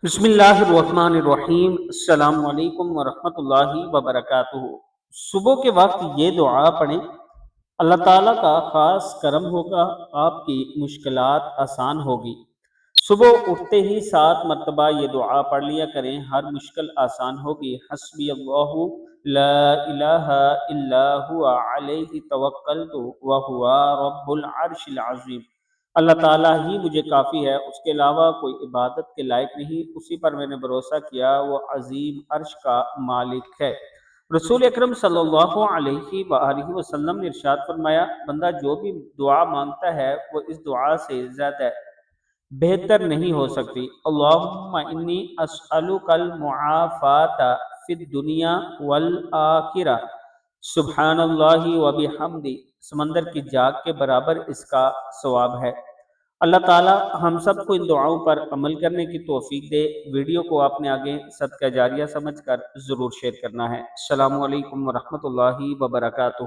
بسم اللہ الرحمن الرحیم، السلام علیکم ورحمۃ اللہ وبرکاتہ۔ صبح کے وقت یہ دعا پڑھیں، اللہ تعالیٰ کا خاص کرم ہوگا، آپ کی مشکلات آسان ہوگی۔ صبح اٹھتے ہی 7 مرتبہ یہ دعا پڑھ لیا کریں، ہر مشکل آسان ہوگی۔ حسبی اللہ لا الہ الا ہوا علیہ توکلت وہو رب العرش العظیم۔ اللہ تعالیٰ ہی مجھے کافی ہے، اس کے علاوہ کوئی عبادت کے لائق نہیں، اسی پر میں نے بھروسہ کیا، وہ عظیم عرش کا مالک ہے۔ رسول اکرم صلی اللہ علیہ وآلہ وسلم نے ارشاد فرمایا، بندہ جو بھی دعا مانگتا ہے وہ اس دعا سے زیادہ بہتر نہیں ہو سکتی۔ اللہم انی اسألک المعافات فی الدنیا والآخرہ، سبحان اللہ وبحمدہ، سمندر کی جاگ کے برابر اس کا ثواب ہے۔ اللہ تعالی ہم سب کو ان دعاؤں پر عمل کرنے کی توفیق دے۔ ویڈیو کو آپ نے آگے صدقہ جاریہ سمجھ کر ضرور شیئر کرنا ہے۔ السلام علیکم ورحمۃ اللہ وبرکاتہ۔